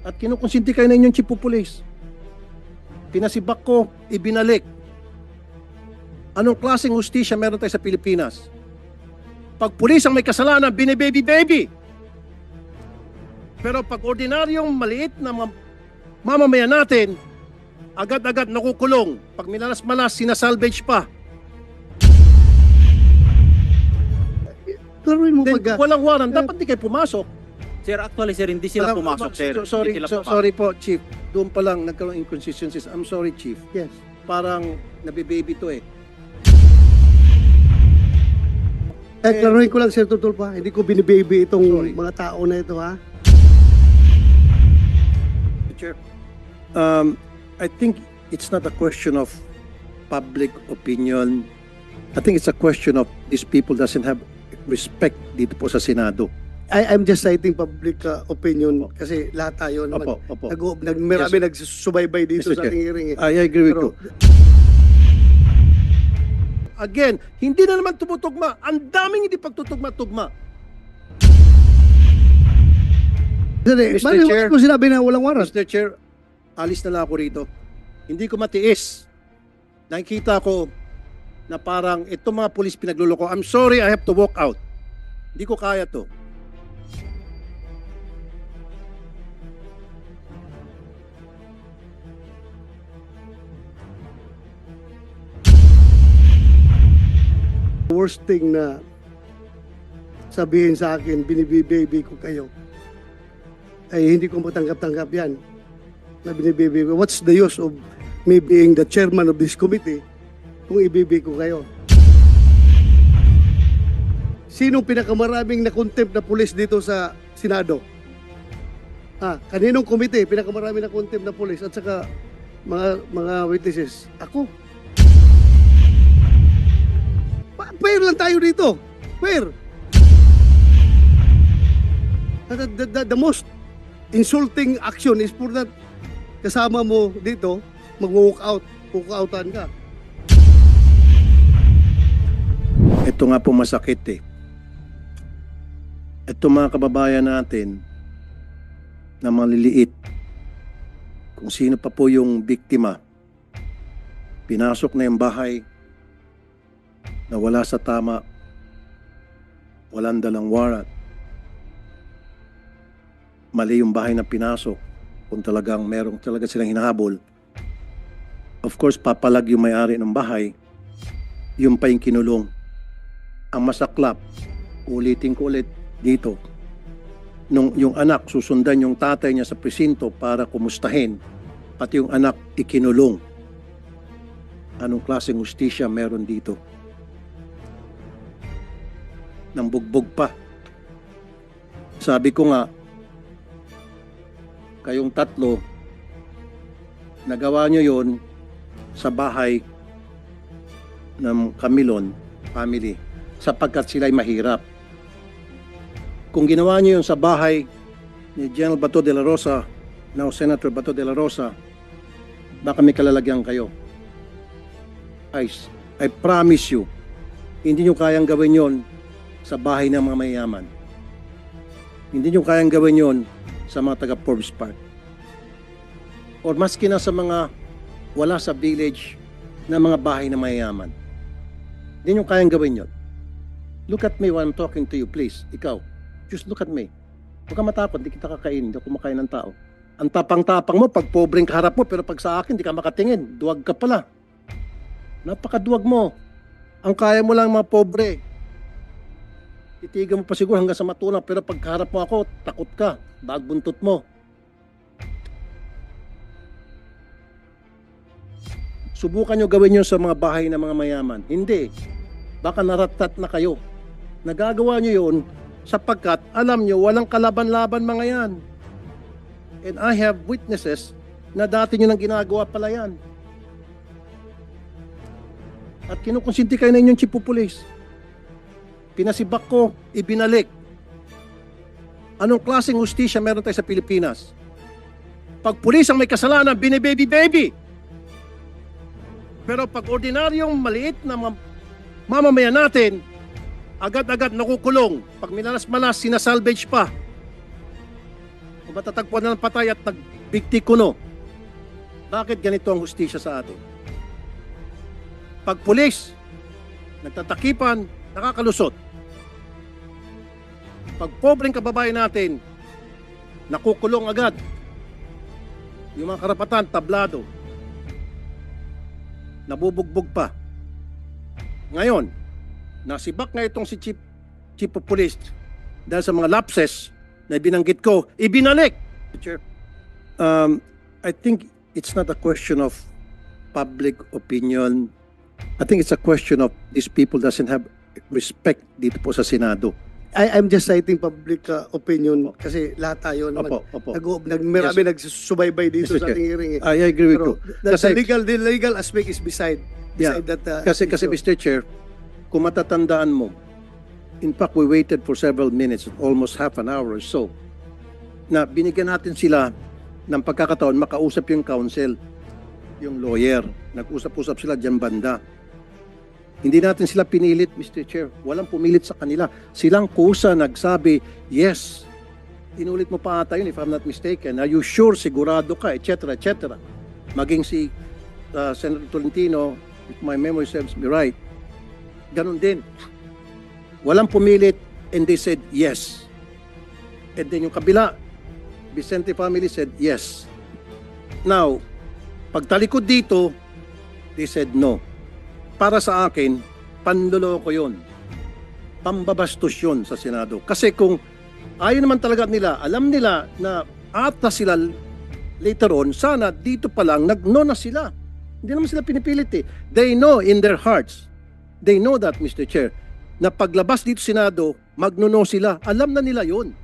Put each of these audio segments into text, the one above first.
At kinukonsinti kayo na inyong chief of police. Pinasibak ko, ibinalik. Anong klaseng hustisya meron tayo sa Pilipinas? Pag pulis ang may kasalanan, binibaby-baby. Pero pag ordinaryong maliit na mamamayan natin, agad-agad nakukulong. Pag minalas-malas, sinasalvage pa. Klaruin mo Then, pag... walang warrant, dapat di kayo pumasok. Sir, actually, sir, hindi sila pumasok, sir. Sorry, Hindi sila pumasok. sorry po, Chief. Doon pa lang nagkaroon inconsistencies. I'm sorry, Chief. Yes. Parang nabibaby to eh. Klaruin ko lang, Sir Tutulpa. Hindi ko binibaby itong Sorry. mga tao na ito, ha? Chair, I think it's not a question of public opinion. I think it's a question of these people doesn't have respect dito po sa Senado. I'm just citing public opinion kasi lahat tayo naman. Opo. Marami nagsusubaybay dito Mr. sa Chair. ating hearing. I agree with you. Pero- Again, hindi na naman tumutugma. Ang daming hindi pagtutugma-tugma. Mr. Bakit Chair. ko sinabi na walang warrant? Mr. Chair, alis na lang ako rito. Hindi ko matiis. Nakikita ko na parang itong mga pulis pinagluloko. I'm sorry, I have to walk out. Hindi ko kaya to. Worst thing na sabihin sa akin, binibaby ko kayo, ay hindi ko matanggap-tanggap yan. Na binibaby ko. What's the use of me being the chairman of this committee kung ibibi ko kayo? Sinong pinakamaraming na-contempt na pulis dito sa Senado? Kaninong komite pinakamaraming na-contempt na pulis at saka mga witnesses? Ako. Fair lang tayo dito. Fair. The most insulting action is for that kasama mo dito, mag-walk out, walk-outan ka. Ito nga po masakit eh. Ito mga kababayan natin na maliliit, kung sino pa po yung biktima, pinasok na yung bahay na wala sa tama, walang dalang warrant. Mali yung bahay na pinasok kung talagang merong talaga silang hinahabol. Of course, papalag yung may-ari ng bahay, yung pa yung kinulong. Ang masaklap, ulitin ko ulit dito, nung yung anak susundan yung tatay niya sa presinto para kumustahin, pati yung anak ikinulong. Anong klaseng hustisya meron dito? Nang bugbog pa. Sabi ko nga, kayong tatlo, nagawa nyo yon sa bahay ng Camilon family sapagkat sila'y mahirap. Kung ginawa nyo yun sa bahay ni General Bato de la Rosa, now Senator Bato de la Rosa, baka may kalalagyan kayo. I promise you, hindi nyo kayang gawin yon sa bahay ng mga mayayaman. Hindi nyo kayang gawin yon sa mga taga Forbes Park. Or maski na sa mga wala sa village na mga bahay na mayayaman. Hindi nyo kayang gawin yon. Look at me while I'm talking to you, please. Ikaw, just look at me. Huwag ka matakot, hindi kita kakain, hindi ako kumakain ng tao. Ang tapang-tapang mo, pag pobreng kaharap mo, pero pag sa akin, hindi ka makatingin. Duwag ka pala. Napakaduwag mo. Ang kaya mo lang mga pobre. Titigan mo pa siguro hanggang sa matulang, pero pag kaharap mo ako, takot ka. Bagbuntot mo. Subukan nyo gawin yun sa mga bahay ng mga mayaman. Hindi. Baka naratat na kayo. Nagagawa nyo yun sapagkat alam nyo walang kalaban-laban mga yan. And I have witnesses na dati nyo nang ginagawa pala yan. At kinukonsinti kayo na inyong chief of police. Pinasibak ko, ibinalik. Anong klaseng hustisya meron tayo sa Pilipinas? Pag pulis ang may kasalanan, binibaby-baby. Pero pag ordinaryong maliit na mamamayan natin, agad-agad nakukulong. Pag minalas-malas, sinasalvage pa. Kung matatagpuan na ng patay at nagbigti kuno, bakit ganito ang hustisya sa atin? Pag pulis, nagtatakipan, nakakalusot. Pag pobreng kababayan natin, nakukulong agad. Yung mga karapatan, tablado. Nabubugbog pa. Ngayon, nasibak nga itong si Chief of Police dahil sa mga lapses na binanggit ko, ibinalik. Chair, I think it's not a question of public opinion. I think it's a question of these people doesn't have respect dito po sa Senado. I'm just citing public opinion kasi lahat tayo naman. Opo. Marami nagsusubaybay dito Mr. sa ating hearing. I agree with you. The Kasi- legal aspect is beside that. Kasi issue. Mr. Chair, kung matatandaan mo, in fact, we waited for several minutes, almost half an hour or so, na binigyan natin sila ng pagkakataon makausap yung counsel, yung lawyer. Nag-usap-usap sila dyan banda. Hindi natin sila pinilit, Mr. Chair. Walang pumilit sa kanila. Silang kusa nagsabi, yes. Inulit mo pa ata yun, if I'm not mistaken. Are you sure, sigurado ka, etc., etc. Maging si Senator Tolentino, if my memory serves me right, ganun din. Walang pumilit and they said yes. And then yung kabila, Vicente family said yes. Now, pagtalikod dito, they said no. Para sa akin, panloloko yun. Pambabastos yun sa Senado. Kasi kung ayaw naman talaga nila, alam nila na ata sila later on, sana dito pa lang, nag-no na sila. Hindi naman sila pinipilit eh. They know in their hearts, they know that, Mr. Chair, na paglabas dito Senado, magno-no sila. Alam na nila yun.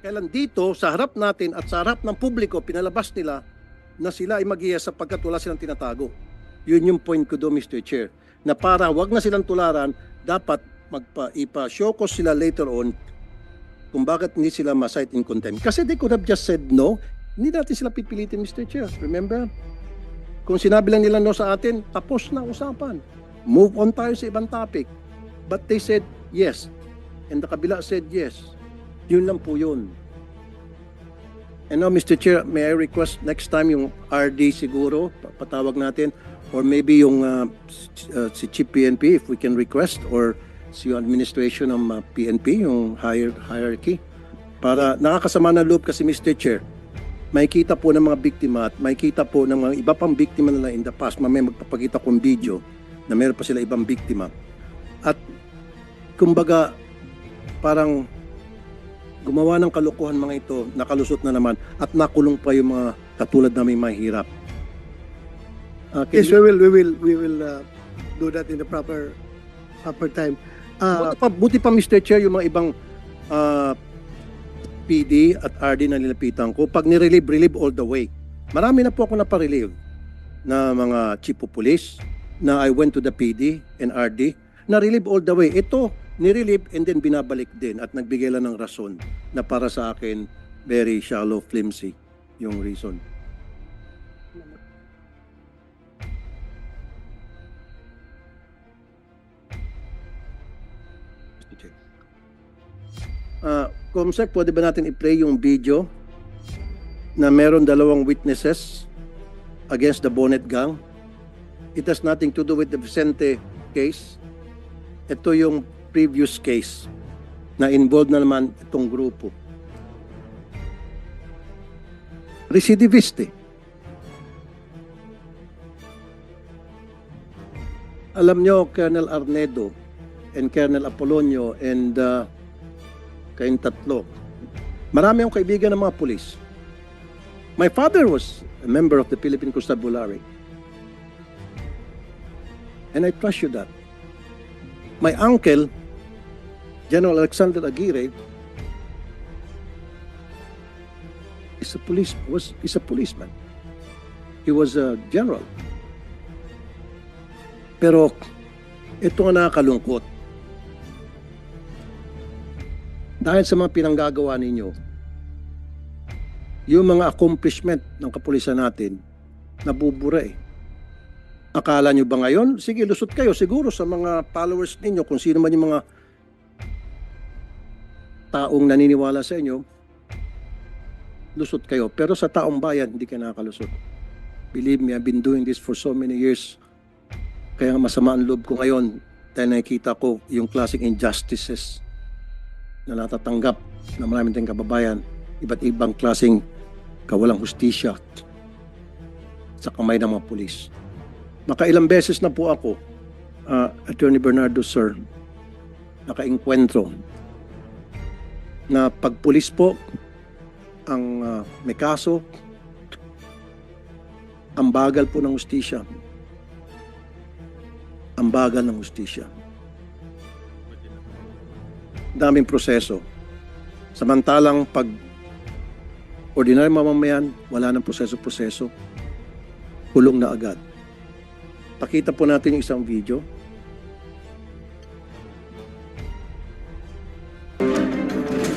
Kailan dito, sa harap natin at sa harap ng publiko, pinalabas nila na sila ay mag-iya sapagkat wala silang tinatago. Yun yung point ko do, Mr. Chair, na para wag na silang tularan, dapat ipa-show ko sila later on kung bakit hindi sila ma-cite in contempt. Kasi they could have just said no. Hindi natin sila pipilitin, Mr. Chair. Remember? Kung sinabi lang nila no sa atin, tapos na usapan. Move on tayo sa ibang topic. But they said yes. And the kabila said yes. Yun lang po yun. And now, Mr. Chair, may I request next time yung RD siguro, patawag natin, or maybe yung si Chief PNP, if we can request, or si yung administration ng PNP, yung hierarchy, para nakakasama na loob kasi, Mr. Chair, makikita po ng mga biktima at makikita po ng mga iba pang biktima nila in the past, mamaya magpapakita kong video na meron pa sila ibang biktima. At kumbaga, parang gumawa ng kalokohan mga ito, nakalusot na naman, at nakulong pa yung mga katulad namin mahirap. Yes, we will do that in the proper time. Buti pa, Mr. Chair, yung mga ibang PD at RD na nilapitan ko, pag nirelieve all the way. Marami na po ako naparelieve na mga chief of police na I went to the PD and RD, na-relieve all the way. Ito, nirelieve and then binabalik din at nagbigay lang ng rason na para sa akin, very shallow, flimsy yung reason. Comsec, pwede ba natin i-play yung video na meron dalawang witnesses against the Bonnet Gang? It has nothing to do with the Vicente case. Ito yung previous case na involved na naman itong grupo. Recidivist eh. Alam nyo, Colonel Arnedo and Colonel Apolonio and kayong tatlo, marami akong kaibigan ng mga pulis. My father was a member of the Philippine Constabulary. And I trust you that. My uncle, General Alexander Aguirre, is a policeman. He was a general. Pero ito nga nakakalungkot. Dahil sa mga pinanggagawa ninyo, yung mga accomplishment ng kapulisan natin, nabubura eh. Akala nyo ba ngayon? Sige, lusot kayo siguro sa mga followers ninyo, kung sino man yung mga taong naniniwala sa inyo. lusot kayo. Pero sa taong bayan, hindi kayo nakakalusot. Believe me, I've been doing this for so many years. Kaya masama ang loob ko ngayon dahil nakikita ko yung classic injustices na natatanggap na maraming tayong kababayan, iba't ibang klaseng kawalang hustisya sa kamay ng mga pulis. Makailang beses na po ako, Attorney Bernardo, sir, nakainkwentro na pag pulis po ang may kaso, ang bagal po ng hustisya. Ang bagal ng hustisya. Daming proseso. Samantalang pag ordinary mamamayan, wala ng proseso-proseso, kulong na agad. Pakita po natin yung isang video.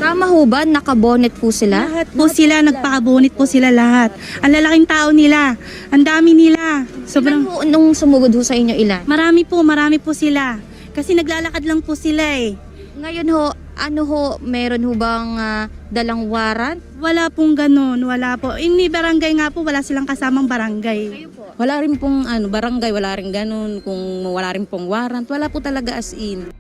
Tama ho ba? Nakabonet po sila? Lahat po sila, nagpakabunit po sila lahat. Ang lalaking tao nila, ang dami nila. Ilan Sobrang, ho nung sumugod ho sa inyo ilan? marami po sila. Kasi naglalakad lang po sila eh. Ngayon ho, ano ho, meron ho bang dalang warrant? Wala pong ganun, wala po. Ini barangay nga po, wala silang kasamang barangay. Kayo po. Wala rin pong barangay, wala rin ganun. Kung wala rin pong warrant, wala po talaga as in.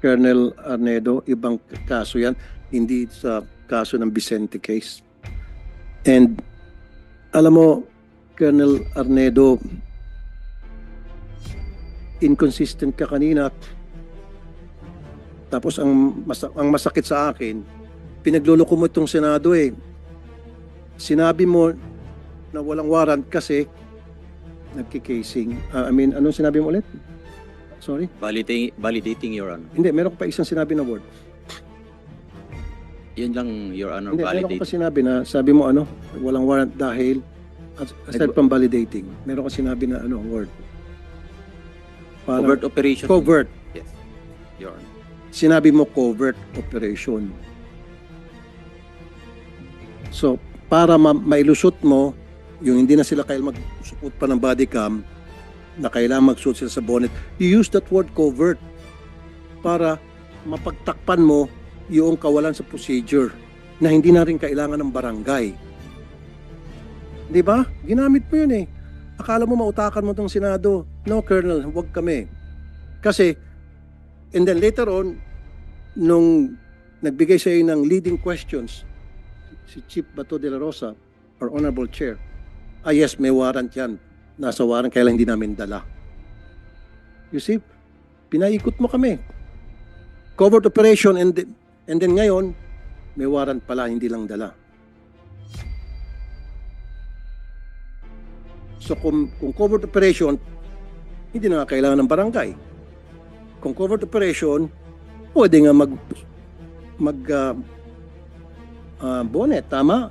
Colonel Arnedo, ibang kaso yan, hindi sa kaso ng Vicente case. And alam mo, Colonel Arnedo, inconsistent ka kanina. Tapos ang masakit sa akin, pinagluloko mo itong Senado eh. Sinabi mo na walang warrant kasi nagkikasing. Anong sinabi mo ulit? Sorry? Validating, Your Honor. Hindi, meron ko pa isang sinabi na word. Yun lang, Your Honor, Hindi, meron ko pa validating. sinabi na, sabi mo walang warrant dahil, aside from validating, meron ko sinabi na word. Parang- Covert operation. Covert. Yes, Your Honor. Sinabi mo covert operation. So, para mailusot mo, yung hindi na sila kailangan magsuot pa ng body cam, na kailangan magsuot sila sa bonnet, you use that word covert para mapagtakpan mo yung kawalan sa procedure na hindi na rin kailangan ng barangay. Di ba? Ginamit mo yun eh. Akala mo mautakan mo tong Senado. No, Colonel, huwag kami. Kasi, and then later on, nung nagbigay sa iyo ng leading questions, si Chief Bato de la Rosa, or Honorable Chair, yes, may warrant yan. Nasa warrant, kaya lang hindi namin dala. You see, pinaikot mo kami. Covert operation, and then ngayon, may warrant pala, hindi lang dala. So kung covert operation, hindi na kailangan ng barangay. Kung covert operation, pwede nga bonnet, tama?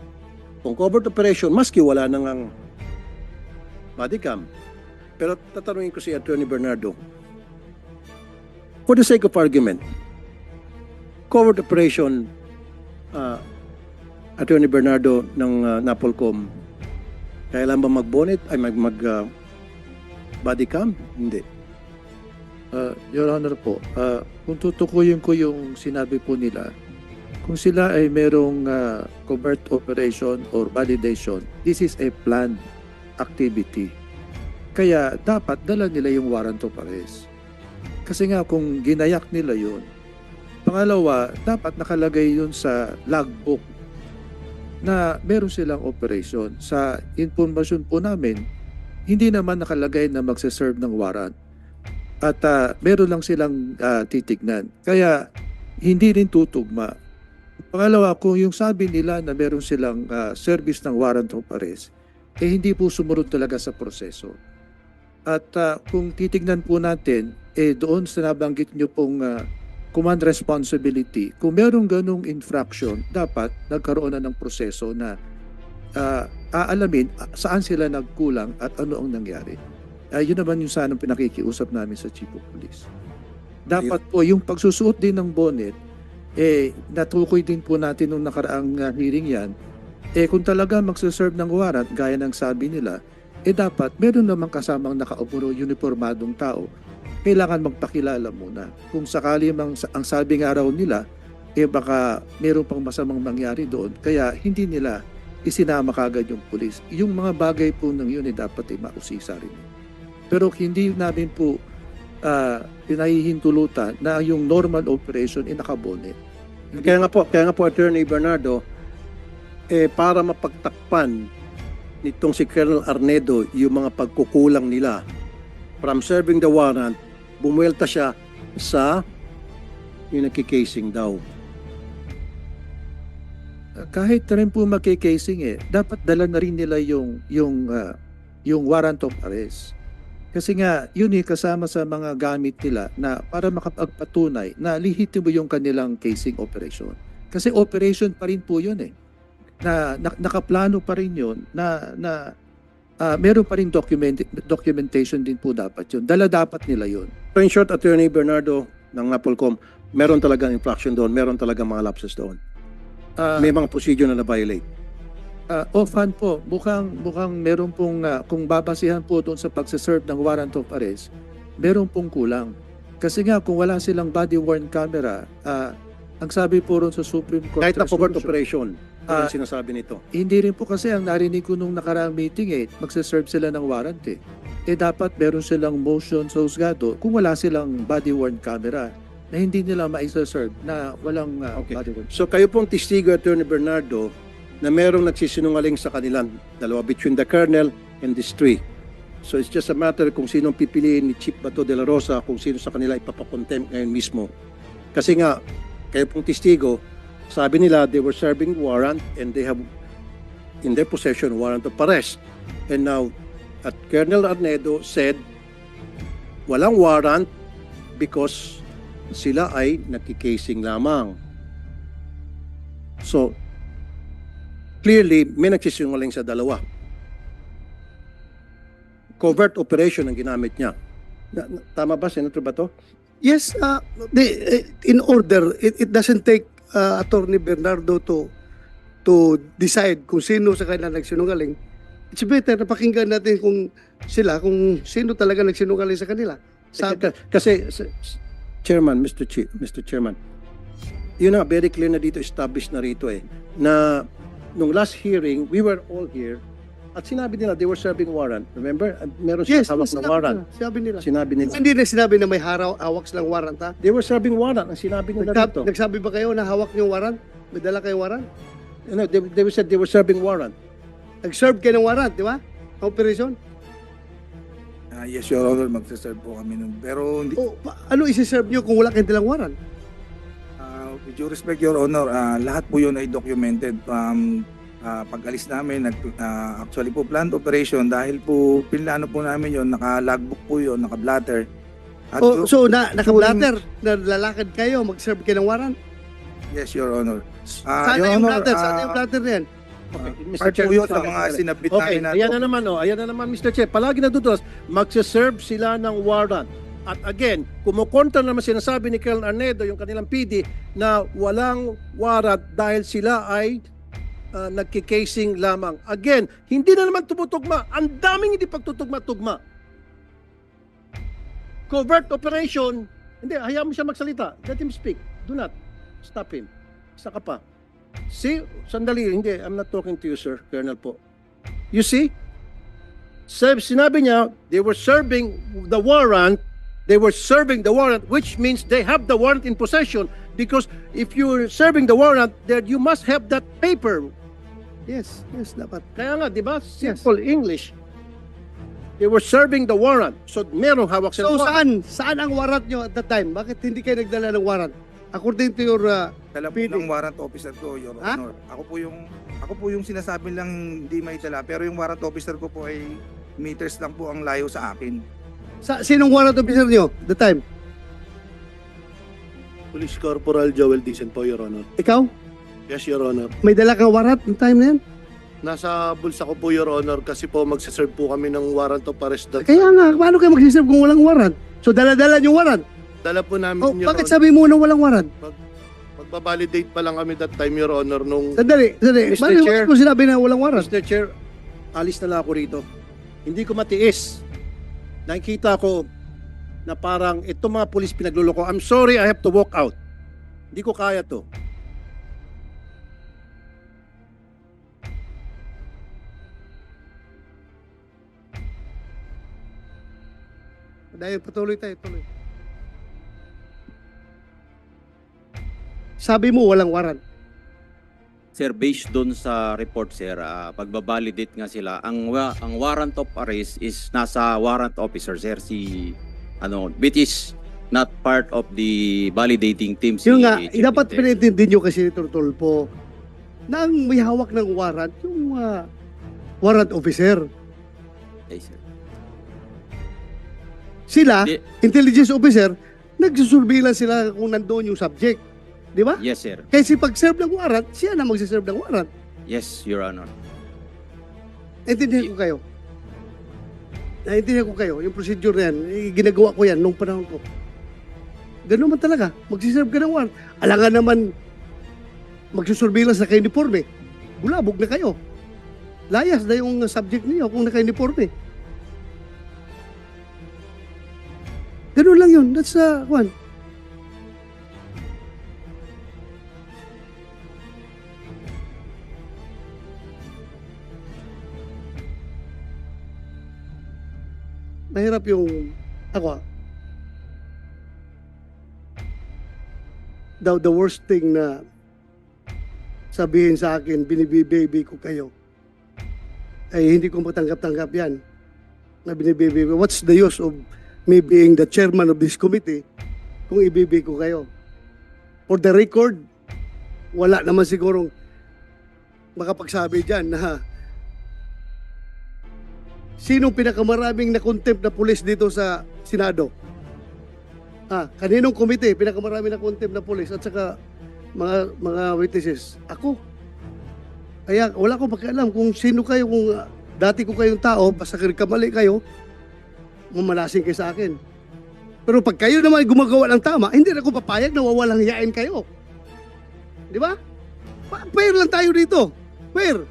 Kung covert operation, maski wala nang body cam. Pero tatanungin ko si Attorney Bernardo, for the sake of argument, covert operation, Attorney Bernardo ng NAPOLCOM, kailan ba mag-bonnet ay body cam? Hindi. Your Honor po, kung tutukuyin ko yung sinabi po nila, kung sila ay merong covert operation or validation, this is a planned activity. Kaya dapat dala nila yung warrant of arrest. Kasi nga kung ginayak nila yun, pangalawa, dapat nakalagay yun sa logbook na meron silang operation. Sa informasyon po namin, hindi naman nakalagay na magsaserve ng warrant. At meron lang silang titignan. Kaya hindi rin tutugma. Pangalawa, kung yung sabi nila na meron silang service ng warrant of arrest, hindi po sumunod talaga sa proseso. At kung titignan po natin, doon sa nabanggit nyo pong command responsibility, kung merong ganong infraction, dapat nagkaroon na ng proseso na aalamin saan sila nagkulang at ano ang nangyari. Yun naman yung sanang pinakikiusap namin sa Chief of Police. Dapat po yung pagsusuot din ng bonnet, natukoy din po natin nung nakaraang hearing yan, kung talaga magsaserve ng warrant, gaya ng sabi nila, dapat meron namang kasamang nakaupo uniformadong tao. Kailangan magpakilala muna. Kung sakali ang sabi nga raw nila, baka meron pang masamang mangyari doon. Kaya hindi nila isinama kagad yung pulis. Yung mga bagay po ng yun dapat mausisa rin. Pero hindi namin po pinahihintulutan na yung normal operation nakabonet. Kaya nga po Attorney Bernardo, para mapagtakpan nitong si Colonel Arnedo yung mga pagkukulang nila from serving the warrant, bumuelta siya sa yung nagkikasing daw. Kahit na rin po makikasing dapat dala na rin nila yung warrant of arrest. Kasi nga, yun kasama sa mga gamit nila na para makapagpatunay na lihitimo yung kanilang casing operation. Kasi operation pa rin po yun nakaplano pa rin yun na meron pa rin documentation din po dapat yun. Dala dapat nila yun. So in short, Attorney Bernardo ng NAPOLCOM, meron talagang infraction doon, meron talagang mga lapses doon. May mga procedure na na-violate. Offhand po, mukhang meron pong, kung babasihan po doon sa pagsaserve ng warrant of arrest, meron pong kulang. Kasi nga, kung wala silang body-worn camera, ang sabi po ron sa Supreme Court Kahit na covert resolution, operation, ano yung sinasabi nito? hindi rin po kasi ang narinig ko nung nakaraang meeting magsaserve sila ng warrant dapat meron silang motion sa husgado kung wala silang body-worn camera na hindi nila maisaserve na walang Okay. body-worn. So kayo pong testigo, Attorney Bernardo, na merong nagsisinungaling sa kanilang dalawa between the colonel and these three. So it's just a matter kung sinong pipiliin ni Chief Bato de la Rosa, kung sino sa kanila ipapakontempt ngayon mismo. Kasi nga, kayo pong testigo, sabi nila they were serving warrant and they have in their possession warrant of arrest. And now, at Colonel Arnedo said, walang warrant because sila ay nakikasing lamang. So, clearly, may nagsisinungaling sa dalawa. Covert operation ang ginamit niya. Tama ba, Senator Bato? Yes, in order, it doesn't take Attorney Bernardo to decide kung sino sa kanila nagsinungaling. It's better na pakinggan natin kung sino talaga nagsinungaling sa kanila. Kasi, Chairman, Mr. Chairman, yun na, very clear na dito, established na rito na nung last hearing, we were all here at sinabi nila they were serving warrant. Remember? Meron Yes, silang hawak na warrant. Sinabi nila. Sinabi nila. Hindi na sinabi na may hawak silang warrant, ha? They were serving warrant. Ang sinabi nila dito. Nagsabi ba kayo na hawak niyo warrant? May dala kayong warrant? No, they said they were serving warrant. Nag-serve kayo ng warrant, di ba? Operation? Yes, Your Honor, magsaserve po kami nun. Pero hindi, Ano isi-serve niyo kung wala kayong dalang warrant? with due respect, Your Honor, lahat po yun ay documented. Pag-alis namin, actually po planned operation dahil po pinlano po namin yun, naka-logbook po yun, naka-blatter. At So, naka-blatter, na lalakad kayo, mag-serve kayo ng warrant? yes, Your Honor. Saan Your yung Honor, blatter? Saan yung blatter na yan? Okay, part po yun sa mga sinabit Okay, namin na ayan na naman, Mr. Chair. Palagi nadudulas, magsaserve sila ng warrant. At again, kumukontra naman sinasabi ni Colonel Arnedo, yung kanilang PD, na walang warrant dahil sila ay nagkikasing lamang. Again, hindi na naman tumutugma. Ang daming hindi pagtutugma-tugma. Covert operation, hindi, hayaan mo siya magsalita. Let him speak. Do not stop him. Isa ka pa. See, sandali, hindi, I'm not talking to you, sir, Colonel po. You see? Sinabi niya, they were serving the warrant, which means they have the warrant in possession, because if you're serving the warrant, then you must have that paper. Yes, dapat. Kaya nga, di ba? Simple English. They were serving the warrant. So, merong hawak sila. So, saan ang warrant nyo at that time? Bakit hindi kayo nagdala ng warrant? According to your dala po PD. ng warrant officer ko, Your Ha? Honor. Ako po yung sinasabi lang hindi may dala, pero yung warrant officer ko po ay meters lang po ang layo sa akin. Sinong warrant officer nyo at the time? Police Corporal Joel Dicen po, Your Honor. Ikaw? Yes, Your Honor. May dala kang warrant ng time na yan? Nasa bulsa ko po, Your Honor, kasi po magsaserve po kami ng warrant of arrest. Kaya nga, paano kayo mag-serve kung walang warrant? So, dala-dala yung warrant. Dala po namin, Oh, Your bakit Honor. sabi mo na walang warrant? Magbabalidate pa lang kami that time, Your Honor, nung... Sandali. Mr. Bakit Chair. mo sinabi na walang warrant? Mr. Chair, alis na lang ako rito. Hindi ko matiis. Nakikita ko na parang itong mga pulis pinagluloko. I'm sorry, I have to walk out. Hindi ko kaya to. Dahil patuloy tayo, tuloy. Sabi mo walang warrant. Sir, based doon sa report, sir, pagbabalidate nga sila, ang warrant of arrest is nasa warrant officer, sir, which is not part of the validating team. Yung nga, Chief dapat Intel. pinintindi nyo kasi ni Tulpo na ang may hawak ng warrant, yung warrant officer. Yes, sir. Sila, Di- intelligence officer, nagsusurveillance sila kung nandoon yung subject. Di ba? Yes, sir. Kasi pag-serve ng warrant, siya na magsiserve ng warrant. Yes, Your Honor. Naintindihan ko kayo. Naintindihan ko kayo. Yung procedure na yan, ginagawa ko yan nung panahon ko. Ganun man talaga. Magsiserve ka ng warrant. Alangan naman magsusurveillance na ka-uniforme. Bulabog na kayo. Layas na yung subject niyo kung naka-uniforme. Ganun lang yun. That's one. Mahirap yung ako. The worst thing na sabihin sa akin, binibibaby ko kayo, ay hindi ko matanggap-tanggap yan. Na binibaby ko. What's the use of me being the chairman of this committee kung ibibi ko kayo? For the record, wala naman sigurong makapagsabi dyan na sinong pinakamaraming na-contempt na pulis dito sa Senado? Kaninong komite pinakamaraming na-contempt na pulis at saka mga witnesses? Ako. Kaya wala akong pakialam kung sino kayo, kung dati ko kayong tao, basta kamali kayo, mamalasing kayo sa akin. Pero pag kayo naman gumagawa ng tama, hindi na ako papayag na wawalang hiyain kayo. Di ba? Fair lang tayo dito. Fair.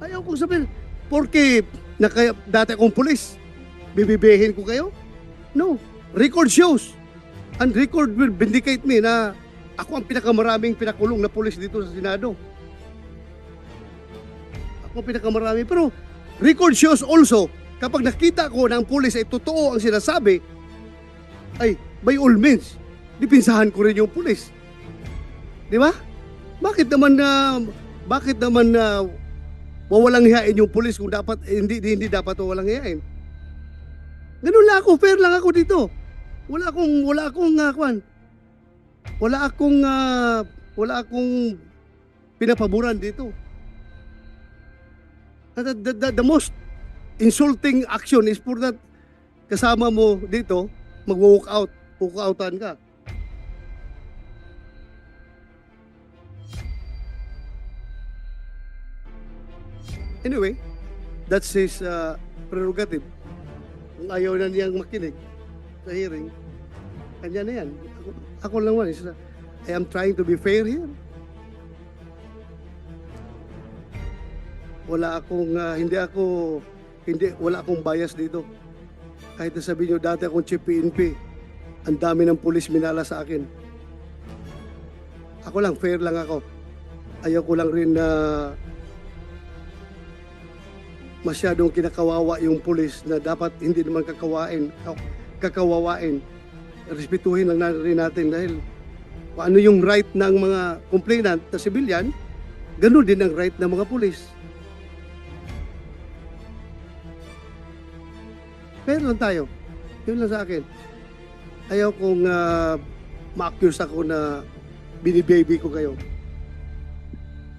Ayaw kong sabihin, porque dati akong pulis, bibibihin ko kayo? No. Record shows. And record will vindicate me na ako ang pinakamaraming pinakulong na pulis dito sa Senado. Ako ang pinakamarami. Pero record shows also, kapag nakita ko na ang pulis ay totoo ang sinasabi, ay by all means, dipinsahan ko rin yung pulis. Di ba? Bakit naman wawalang hiyain yung pulis kung dapat hindi dapat wawalang hiyain? Ganun lang ako, fair lang ako dito. Wala akong pinapaboran dito. The most insulting action is for that kasama mo dito, mag-walk outan ka. Anyway, that's his prerogative. Kung ayaw na niyang makinig sa hearing, kanya na yan. Ako lang naman, I am trying to be fair here. Wala akong bias dito. Kahit na sabihin nyo, dati akong chief PNP, ang dami ng pulis minala sa akin. Ako lang, fair lang ako. Ayaw ko lang rin na masyadong kinakawawa yung pulis na dapat hindi naman kakawawain. Respetuhin lang rin natin dahil kung ano yung right ng mga complainant na civilian, ganun din ang right ng mga pulis. Pero lang tayo. Yun lang sa akin. Ayaw kong ma-accuse ako na binibaby ko kayo.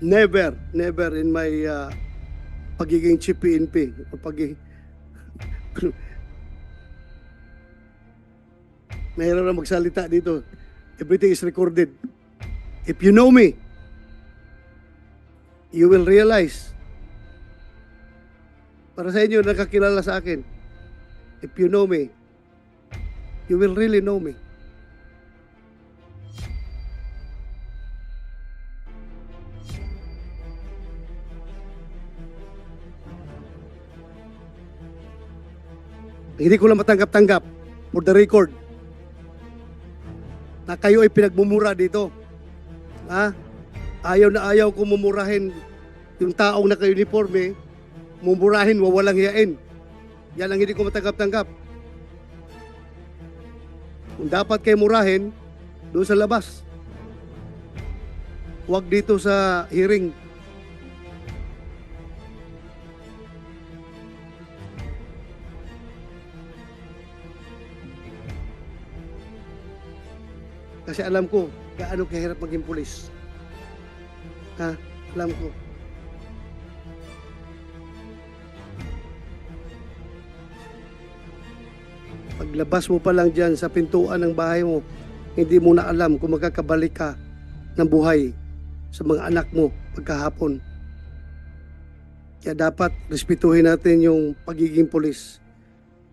Never in my pagiging chief PNP o mahirap na magsalita dito. Everything is recorded. If you know me, you will realize, para sa inyo nakakilala sa akin, if you know me, you will really know me. Hindi ko lang matanggap-tanggap for the record na kayo ay pinagmumura dito. Ayaw na ayaw ko mumurahin yung taong naka-uniforme, mumurahin, wawalang hiyain. Yan ang hindi ko matanggap-tanggap. Kung dapat kayo murahin, doon sa labas. Huwag dito sa hearing. Kasi alam ko, gaano kahirap maging pulis. Ha? Alam ko. Paglabas mo pa lang dyan sa pintuan ng bahay mo, hindi mo na alam kung magkakabalik ka ng buhay sa mga anak mo pagkahapon. Kaya dapat respetuhin natin yung pagiging pulis.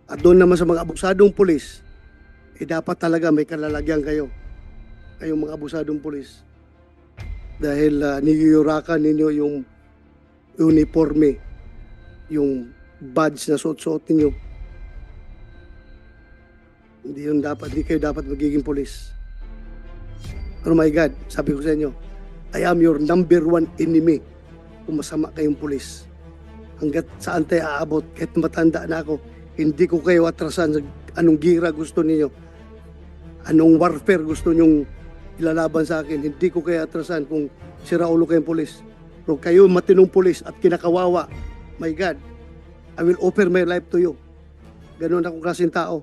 At doon naman sa mga abusadong pulis, dapat talaga may kalalagyan kayo. Kayong mga abusadong pulis. Dahil niyuyurakan ninyo yung uniforme, yung badge na suot-suot ninyo. Hindi kayo dapat magiging pulis. Oh my God, sabi ko sa inyo, I am your number one enemy kung masama kayong pulis. Hanggat saan tayo aabot, kahit matanda na ako, hindi ko kayo atrasan sa anong gira gusto niyo. Anong warfare gusto nyong ilalaban sa akin, hindi ko kayo atrasan kung siraulo kayong pulis. Pero kayo matinong pulis at kinakawawa, my God, I will offer my life to you. Ganun akong klaseng tao.